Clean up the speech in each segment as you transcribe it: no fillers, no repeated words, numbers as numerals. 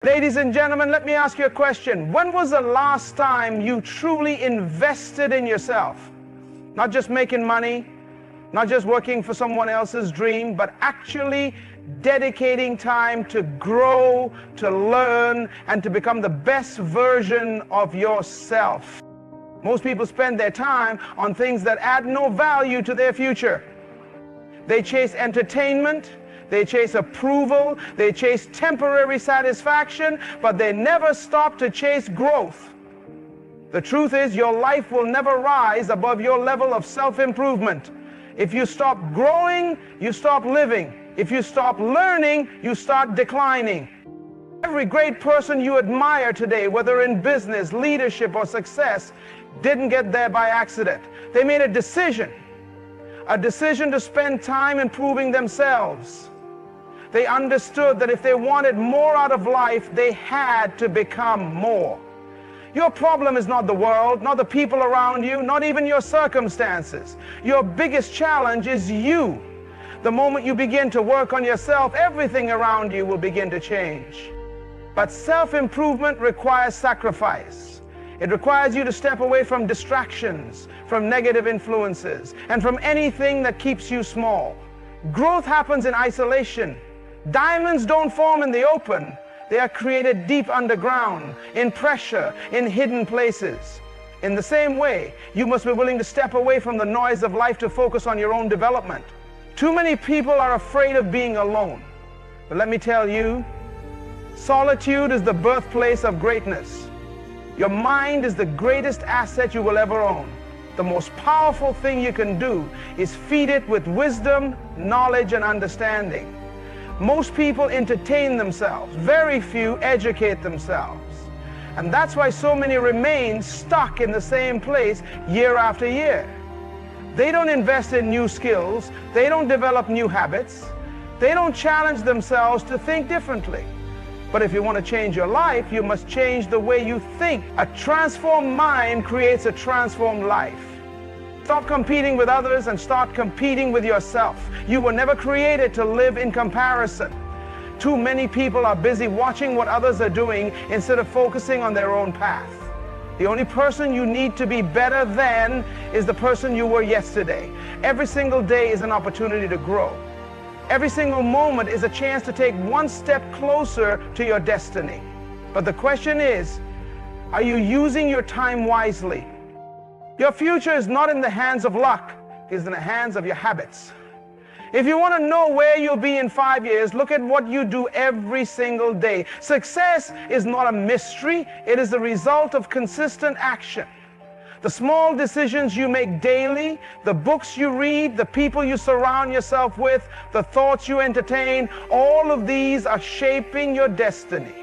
Ladies and gentlemen, let me ask you a question. When was the last time you truly invested in yourself? Not just making money, not just working for someone else's dream, but actually dedicating time to grow, to learn, and to become the best version of yourself. Most people spend their time on things that add no value to their future. They chase entertainment, they chase approval, they chase temporary satisfaction, but they never stop to chase growth. The truth is, your life will never rise above your level of self-improvement. If you stop growing, you stop living. If you stop learning, you start declining. Every great person you admire today, whether in business, leadership, or success, didn't get there by accident. They made a decision to spend time improving themselves. They understood that if they wanted more out of life, they had to become more. Your problem is not the world, not the people around you, not even your circumstances. Your biggest challenge is you. The moment you begin to work on yourself, everything around you will begin to change. But self-improvement requires sacrifice. It requires you to step away from distractions, from negative influences, and from anything that keeps you small. Growth happens in isolation. Diamonds don't form in the open. They are created deep underground, in pressure, in hidden places. In the same way, you must be willing to step away from the noise of life to focus on your own development. Too many people are afraid of being alone. But let me tell you, solitude is the birthplace of greatness. Your mind is the greatest asset you will ever own. The most powerful thing you can do is feed it with wisdom, knowledge, and understanding. Most people entertain themselves. Very few educate themselves. And that's why so many remain stuck in the same place year after year. They don't invest in new skills. They don't develop new habits. They don't challenge themselves to think differently. But if you want to change your life, you must change the way you think. A transformed mind creates a transformed life. Stop competing with others and start competing with yourself. You were never created to live in comparison. Too many people are busy watching what others are doing instead of focusing on their own path. The only person you need to be better than is the person you were yesterday. Every single day is an opportunity to grow. Every single moment is a chance to take one step closer to your destiny. But the question is, are you using your time wisely? Your future is not in the hands of luck, it's in the hands of your habits. If you want to know where you'll be in 5 years, look at what you do every single day. Success is not a mystery, it is the result of consistent action. The small decisions you make daily, the books you read, the people you surround yourself with, the thoughts you entertain, all of these are shaping your destiny.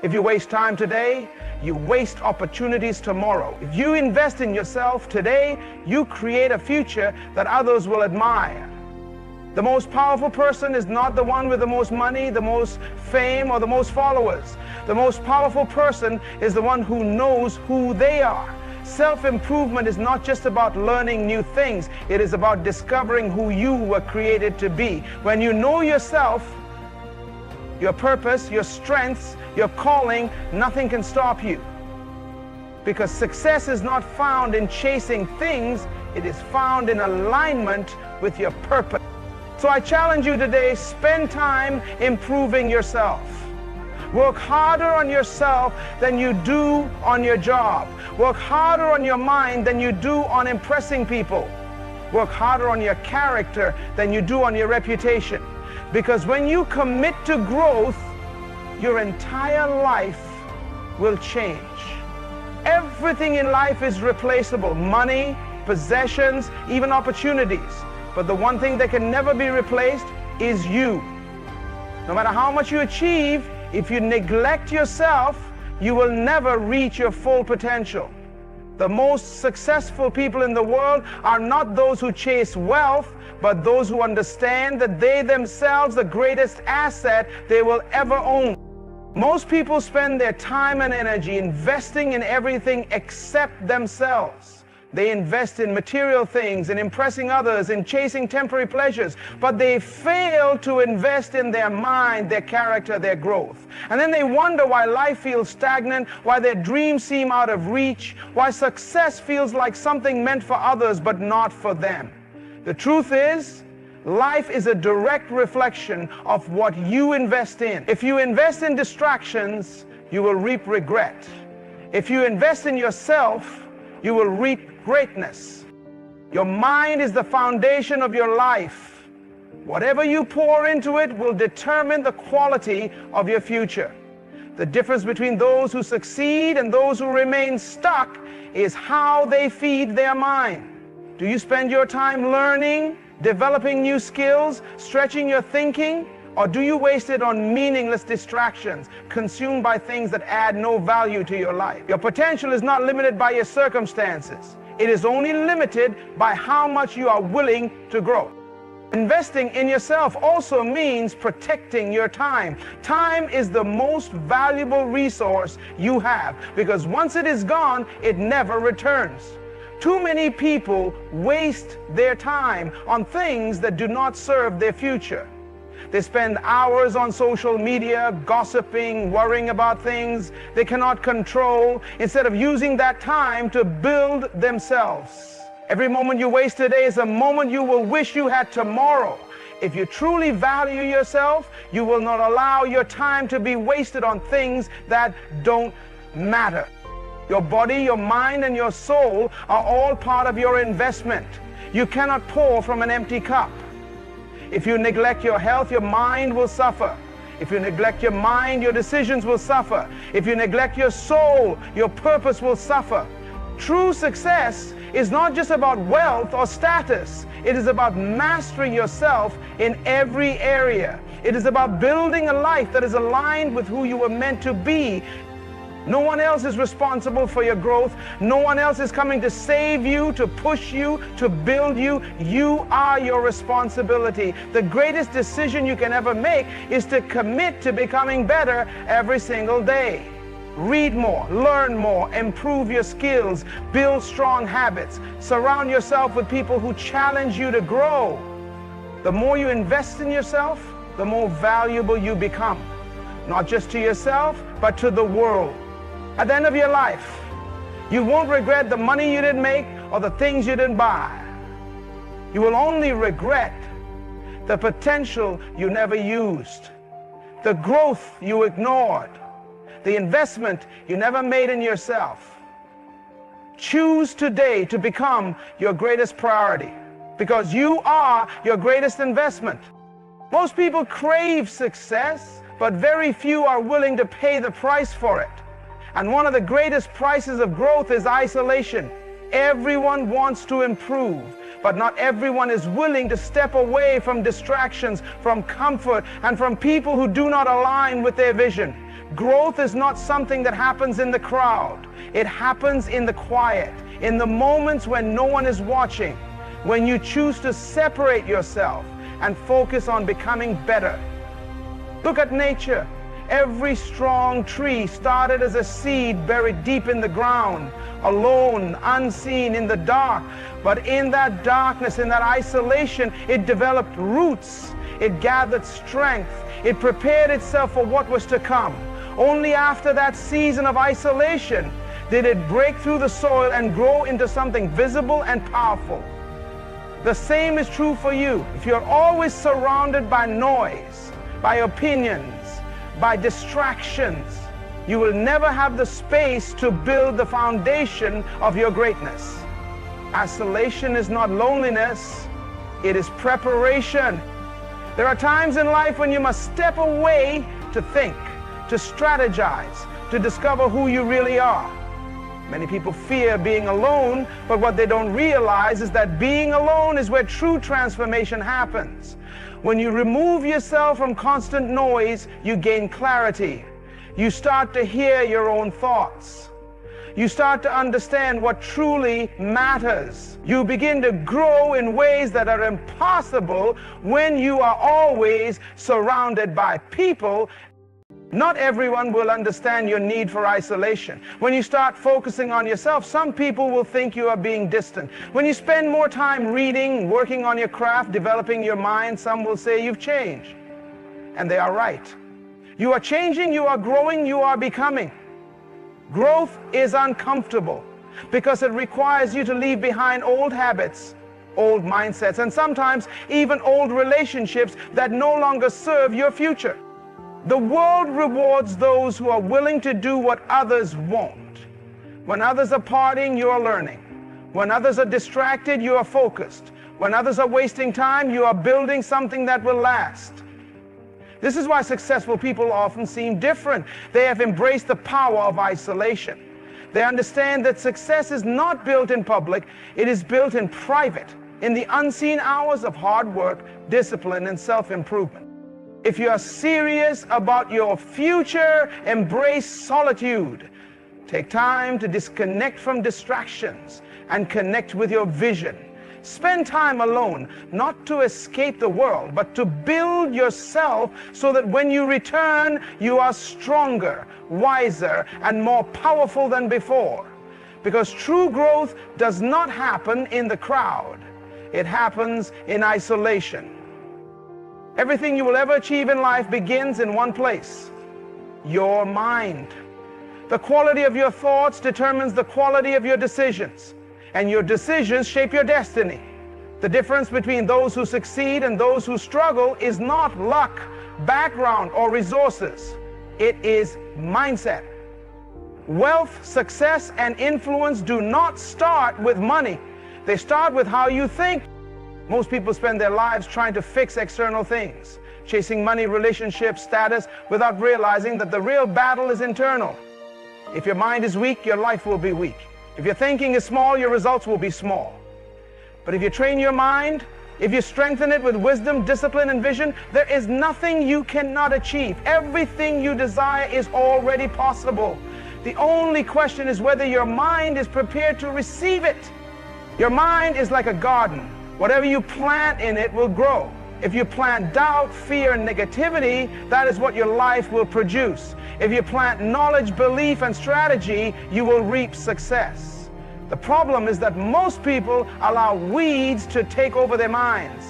If you waste time today, you waste opportunities tomorrow. If you invest in yourself today, you create a future that others will admire. The most powerful person is not the one with the most money, the most fame, or the most followers. The most powerful person is the one who knows who they are. Self-improvement is not just about learning new things. It is about discovering who you were created to be. When you know yourself, your purpose, your strengths, your calling, nothing can stop you. Because success is not found in chasing things, it is found in alignment with your purpose. So I challenge you today, spend time improving yourself. Work harder on yourself than you do on your job. Work harder on your mind than you do on impressing people. Work harder on your character than you do on your reputation. Because when you commit to growth, your entire life will change. Everything in life is replaceable. Money, possessions, even opportunities. But the one thing that can never be replaced is you. No matter how much you achieve, if you neglect yourself, you will never reach your full potential. The most successful people in the world are not those who chase wealth, but those who understand that they themselves are the greatest asset they will ever own. Most people spend their time and energy investing in everything except themselves. They invest in material things, in impressing others, in chasing temporary pleasures, but they fail to invest in their mind, their character, their growth. And then they wonder why life feels stagnant, why their dreams seem out of reach, why success feels like something meant for others but not for them. The truth is, life is a direct reflection of what you invest in. If you invest in distractions, you will reap regret. If you invest in yourself, you will reap greatness. Your mind is the foundation of your life. Whatever you pour into it will determine the quality of your future. The difference between those who succeed and those who remain stuck is how they feed their mind. Do you spend your time learning, developing new skills, stretching your thinking, or do you waste it on meaningless distractions, consumed by things that add no value to your life? Your potential is not limited by your circumstances. It is only limited by how much you are willing to grow. Investing in yourself also means protecting your time. Time is the most valuable resource you have, because once it is gone, it never returns. Too many people waste their time on things that do not serve their future. They spend hours on social media, gossiping, worrying about things they cannot control, instead of using that time to build themselves. Every moment you waste today is a moment you will wish you had tomorrow. If you truly value yourself, you will not allow your time to be wasted on things that don't matter. Your body, your mind, and your soul are all part of your investment. You cannot pour from an empty cup. If you neglect your health, your mind will suffer. If you neglect your mind, your decisions will suffer. If you neglect your soul, your purpose will suffer. True success is not just about wealth or status. It is about mastering yourself in every area. It is about building a life that is aligned with who you were meant to be. No one else is responsible for your growth. No one else is coming to save you, to push you, to build you. You are your responsibility. The greatest decision you can ever make is to commit to becoming better every single day. Read more, learn more, improve your skills, build strong habits. Surround yourself with people who challenge you to grow. The more you invest in yourself, the more valuable you become. Not just to yourself, but to the world. At the end of your life, you won't regret the money you didn't make or the things you didn't buy. You will only regret the potential you never used, the growth you ignored, the investment you never made in yourself. Choose today to become your greatest priority, because you are your greatest investment. Most people crave success, but very few are willing to pay the price for it. And one of the greatest prices of growth is isolation. Everyone wants to improve, but not everyone is willing to step away from distractions, from comfort, and from people who do not align with their vision. Growth is not something that happens in the crowd. It happens in the quiet, in the moments when no one is watching, when you choose to separate yourself and focus on becoming better. Look at nature. Every strong tree started as a seed buried deep in the ground, alone, unseen, in the dark. But in that darkness, in that isolation, it developed roots. It gathered strength. It prepared itself for what was to come. Only after that season of isolation did it break through the soil and grow into something visible and powerful. The same is true for you. If you're always surrounded by noise, by opinions, by distractions, you will never have the space to build the foundation of your greatness. Isolation is not loneliness, it is preparation. There are times in life when you must step away to think, to strategize, to discover who you really are. Many people fear being alone, but what they don't realize is that being alone is where true transformation happens. When you remove yourself from constant noise, you gain clarity. You start to hear your own thoughts. You start to understand what truly matters. You begin to grow in ways that are impossible when you are always surrounded by people. Not everyone will understand your need for isolation. When you start focusing on yourself, some people will think you are being distant. When you spend more time reading, working on your craft, developing your mind, some will say you've changed. And they are right. You are changing, you are growing, you are becoming. Growth is uncomfortable because it requires you to leave behind old habits, old mindsets, and sometimes even old relationships that no longer serve your future. The world rewards those who are willing to do what others won't. When others are partying, you are learning. When others are distracted, you are focused. When others are wasting time, you are building something that will last. This is why successful people often seem different. They have embraced the power of isolation. They understand that success is not built in public, it is built in private, in the unseen hours of hard work, discipline, and self-improvement. If you are serious about your future, embrace solitude. Take time to disconnect from distractions and connect with your vision. Spend time alone, not to escape the world, but to build yourself so that when you return, you are stronger, wiser, and more powerful than before. Because true growth does not happen in the crowd. It happens in isolation. Everything you will ever achieve in life begins in one place: your mind. The quality of your thoughts determines the quality of your decisions, and your decisions shape your destiny. The difference between those who succeed and those who struggle is not luck, background, or resources. It is mindset. Wealth, success, and influence do not start with money. They start with how you think. Most people spend their lives trying to fix external things, chasing money, relationships, status, without realizing that the real battle is internal. If your mind is weak, your life will be weak. If your thinking is small, your results will be small. But if you train your mind, if you strengthen it with wisdom, discipline, and vision, there is nothing you cannot achieve. Everything you desire is already possible. The only question is whether your mind is prepared to receive it. Your mind is like a garden. Whatever you plant in it will grow. If you plant doubt, fear, and negativity, that is what your life will produce. If you plant knowledge, belief, and strategy, you will reap success. The problem is that most people allow weeds to take over their minds.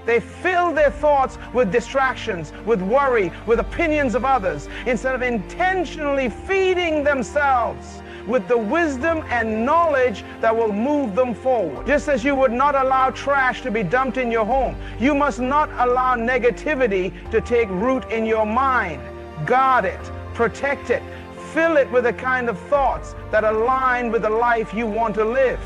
They fill their thoughts with distractions, with worry, with opinions of others, instead of intentionally feeding themselves with the wisdom and knowledge that will move them forward. Just as you would not allow trash to be dumped in your home, you must not allow negativity to take root in your mind. Guard it, protect it, fill it with the kind of thoughts that align with the life you want to live.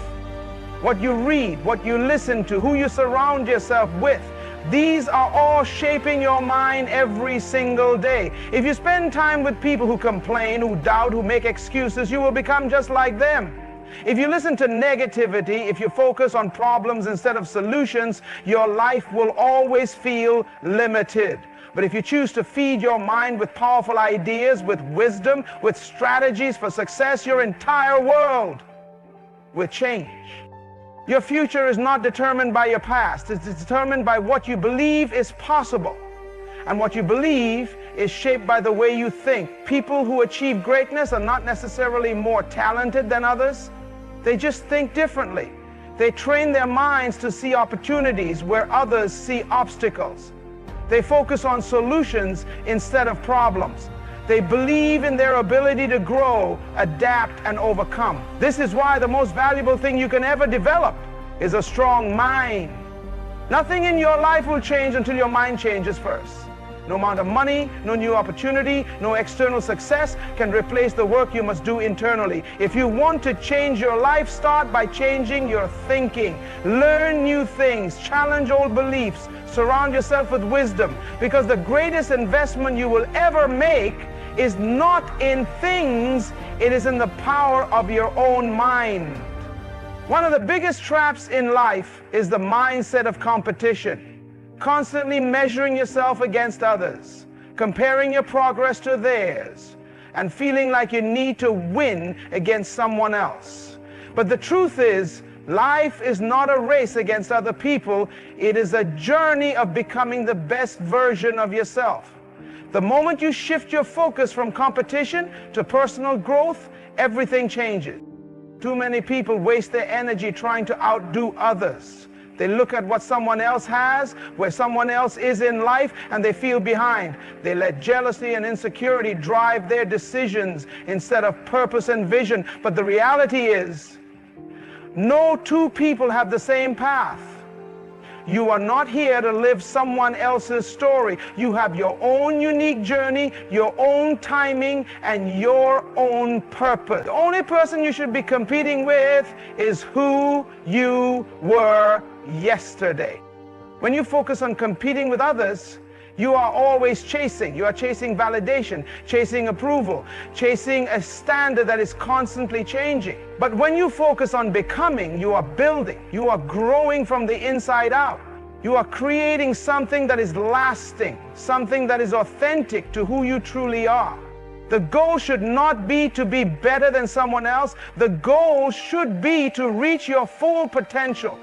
What you read, what you listen to, who you surround yourself with, these are all shaping your mind every single day. If you spend time with people who complain, who doubt, who make excuses, you will become just like them. If you listen to negativity, if you focus on problems instead of solutions, your life will always feel limited. But if you choose to feed your mind with powerful ideas, with wisdom, with strategies for success, your entire world will change. Your future is not determined by your past. It's determined by what you believe is possible. And what you believe is shaped by the way you think. People who achieve greatness are not necessarily more talented than others. They just think differently. They train their minds to see opportunities where others see obstacles. They focus on solutions instead of problems. They believe in their ability to grow, adapt, and overcome. This is why the most valuable thing you can ever develop is a strong mind. Nothing in your life will change until your mind changes first. No amount of money, no new opportunity, no external success can replace the work you must do internally. If you want to change your life, start by changing your thinking. Learn new things, challenge old beliefs, surround yourself with wisdom, because the greatest investment you will ever make is not in things, it is in the power of your own mind. One of the biggest traps in life is the mindset of competition. Constantly measuring yourself against others, comparing your progress to theirs, and feeling like you need to win against someone else. But the truth is, life is not a race against other people, it is a journey of becoming the best version of yourself. The moment you shift your focus from competition to personal growth, everything changes. Too many people waste their energy trying to outdo others. They look at what someone else has, where someone else is in life, and they feel behind. They let jealousy and insecurity drive their decisions instead of purpose and vision. But the reality is, no two people have the same path. You are not here to live someone else's story. You have your own unique journey, your own timing, and your own purpose. The only person you should be competing with is who you were yesterday. When you focus on competing with others, you are always chasing. You are chasing validation, chasing approval, chasing a standard that is constantly changing. But when you focus on becoming, you are building. You are growing from the inside out. You are creating something that is lasting, something that is authentic to who you truly are. The goal should not be to be better than someone else. The goal should be to reach your full potential.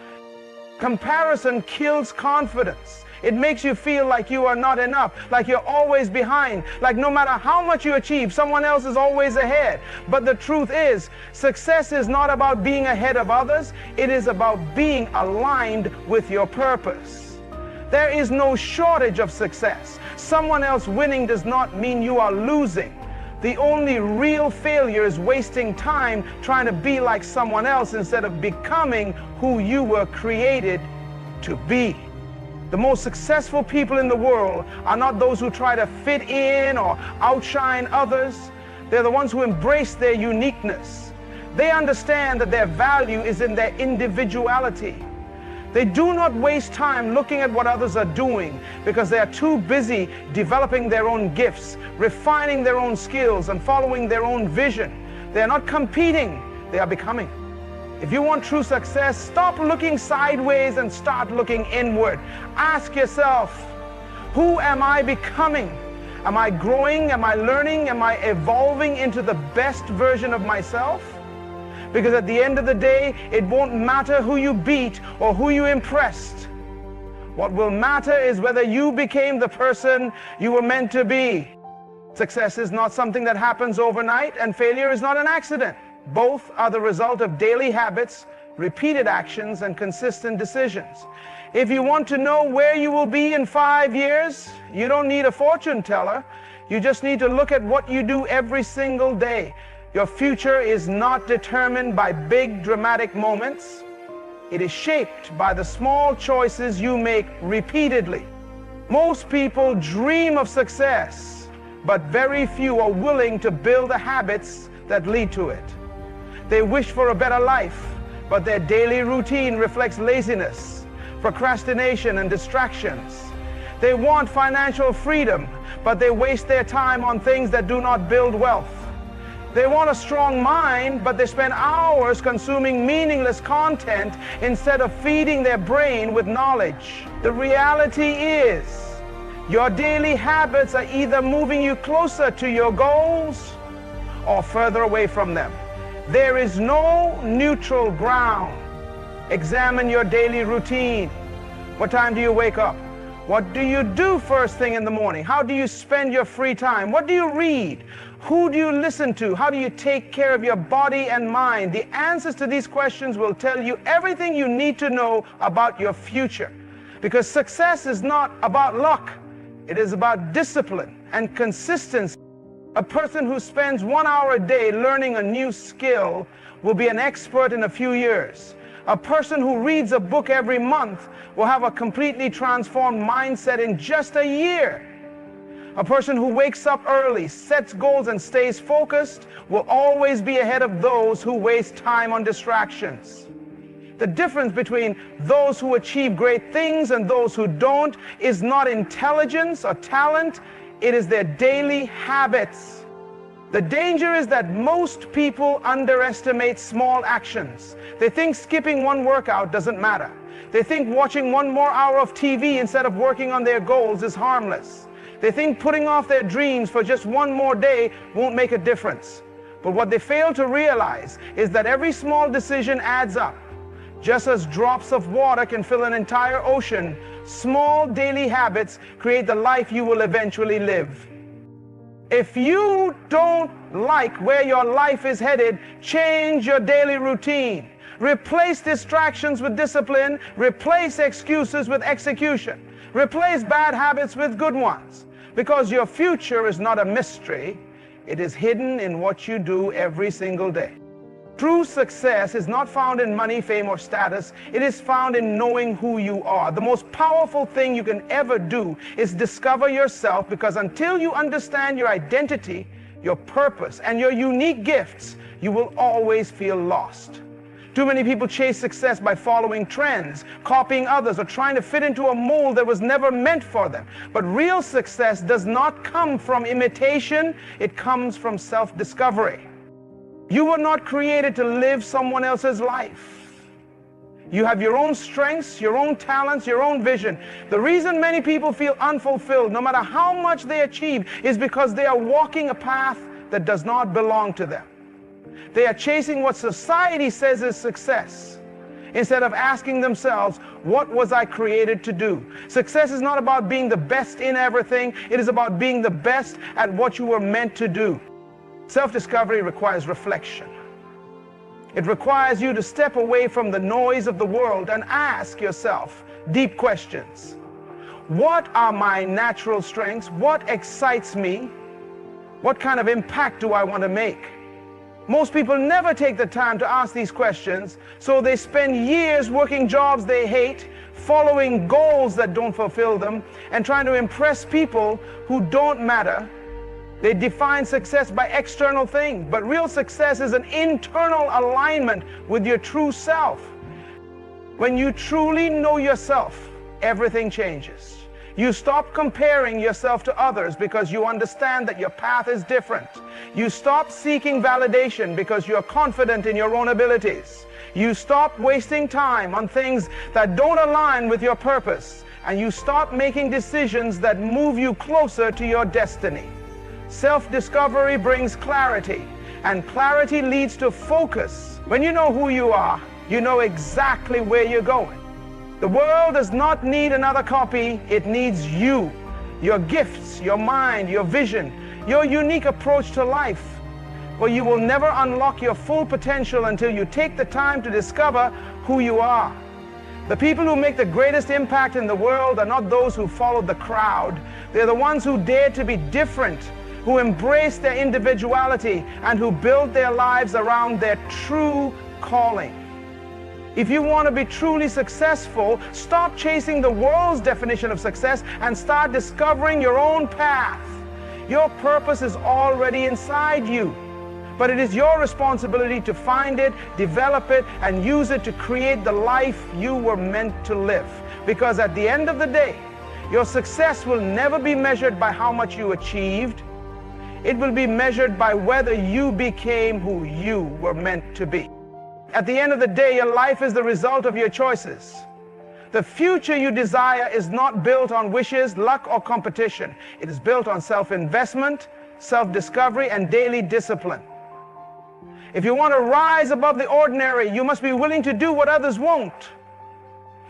Comparison kills confidence. It makes you feel like you are not enough, like you're always behind, like no matter how much you achieve, someone else is always ahead. But the truth is, success is not about being ahead of others. It is about being aligned with your purpose. There is no shortage of success. Someone else winning does not mean you are losing. The only real failure is wasting time trying to be like someone else instead of becoming who you were created to be. The most successful people in the world are not those who try to fit in or outshine others. They're the ones who embrace their uniqueness. They understand that their value is in their individuality. They do not waste time looking at what others are doing because they are too busy developing their own gifts, refining their own skills, and following their own vision. They are not competing, they are becoming. If you want true success, stop looking sideways and start looking inward. Ask yourself, who am I becoming? Am I growing? Am I learning? Am I evolving into the best version of myself? Because at the end of the day, it won't matter who you beat or who you impressed. What will matter is whether you became the person you were meant to be. Success is not something that happens overnight, and failure is not an accident. Both are the result of daily habits, repeated actions, and consistent decisions. If you want to know where you will be in 5 years, you don't need a fortune teller. You just need to look at what you do every single day. Your future is not determined by big dramatic moments. It is shaped by the small choices you make repeatedly. Most people dream of success, but very few are willing to build the habits that lead to it. They wish for a better life, but their daily routine reflects laziness, procrastination, and distractions. They want financial freedom, but they waste their time on things that do not build wealth. They want a strong mind, but they spend hours consuming meaningless content instead of feeding their brain with knowledge. The reality is, your daily habits are either moving you closer to your goals or further away from them. There is no neutral ground. Examine your daily routine. What time do you wake up? What do you do first thing in the morning? How do you spend your free time? What do you read? Who do you listen to? How do you take care of your body and mind? The answers to these questions will tell you everything you need to know about your future. Because success is not about luck. It is about discipline and consistency. A person who spends 1 hour a day learning a new skill will be an expert in a few years. A person who reads a book every month will have a completely transformed mindset in just a year. A person who wakes up early, sets goals, and stays focused will always be ahead of those who waste time on distractions. The difference between those who achieve great things and those who don't is not intelligence or talent. It is their daily habits. The danger is that most people underestimate small actions. They think skipping one workout doesn't matter. They think watching 1 more hour of TV instead of working on their goals is harmless. They think putting off their dreams for just 1 more day won't make a difference. But what they fail to realize is that every small decision adds up. Just as drops of water can fill an entire ocean, small daily habits create the life you will eventually live. If you don't like where your life is headed, change your daily routine. Replace distractions with discipline. Replace excuses with execution. Replace bad habits with good ones. Because your future is not a mystery. It is hidden in what you do every single day. True success is not found in money, fame, or status. It is found in knowing who you are. The most powerful thing you can ever do is discover yourself, because until you understand your identity, your purpose, and your unique gifts, you will always feel lost. Too many people chase success by following trends, copying others, or trying to fit into a mold that was never meant for them. But real success does not come from imitation. It comes from self-discovery. You were not created to live someone else's life. You have your own strengths, your own talents, your own vision. The reason many people feel unfulfilled, no matter how much they achieve, is because they are walking a path that does not belong to them. They are chasing what society says is success, instead of asking themselves, what was I created to do? Success is not about being the best in everything. It is about being the best at what you were meant to do. Self-discovery requires reflection. It requires you to step away from the noise of the world and ask yourself deep questions. What are my natural strengths? What excites me? What kind of impact do I want to make? Most people never take the time to ask these questions, so they spend years working jobs they hate, following goals that don't fulfill them, and trying to impress people who don't matter. They define success by external things, but real success is an internal alignment with your true self. When you truly know yourself, everything changes. You stop comparing yourself to others because you understand that your path is different. You stop seeking validation because you're confident in your own abilities. You stop wasting time on things that don't align with your purpose, and you stop making decisions that move you closer to your destiny. Self-discovery brings clarity, and clarity leads to focus. When you know who you are, you know exactly where you're going. The world does not need another copy. It needs you, your gifts, your mind, your vision, your unique approach to life. For you will never unlock your full potential until you take the time to discover who you are. The people who make the greatest impact in the world are not those who follow the crowd. They're the ones who dare to be different, who embrace their individuality, and who build their lives around their true calling. If you want to be truly successful, stop chasing the world's definition of success and start discovering your own path. Your purpose is already inside you, but it is your responsibility to find it, develop it, and use it to create the life you were meant to live. Because at the end of the day, your success will never be measured by how much you achieved. It will be measured by whether you became who you were meant to be. At the end of the day, your life is the result of your choices. The future you desire is not built on wishes, luck, or competition. It is built on self-investment, self-discovery, and daily discipline. If you want to rise above the ordinary, you must be willing to do what others won't.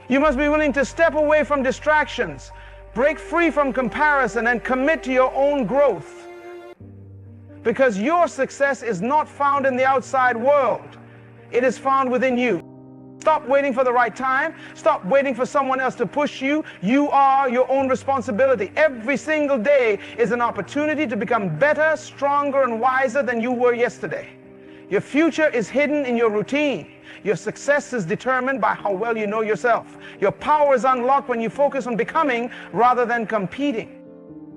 You must be willing to step away from distractions, break free from comparison, and commit to your own growth. Because your success is not found in the outside world. It is found within you. Stop waiting for the right time. Stop waiting for someone else to push you. You are your own responsibility. Every single day is an opportunity to become better, stronger, and wiser than you were yesterday. Your future is hidden in your routine. Your success is determined by how well you know yourself. Your power is unlocked when you focus on becoming rather than competing.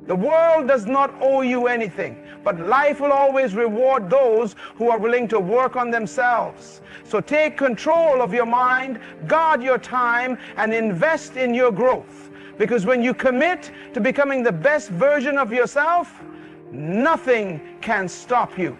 The world does not owe you anything, but life will always reward those who are willing to work on themselves. So take control of your mind, guard your time, and invest in your growth. Because when you commit to becoming the best version of yourself, nothing can stop you.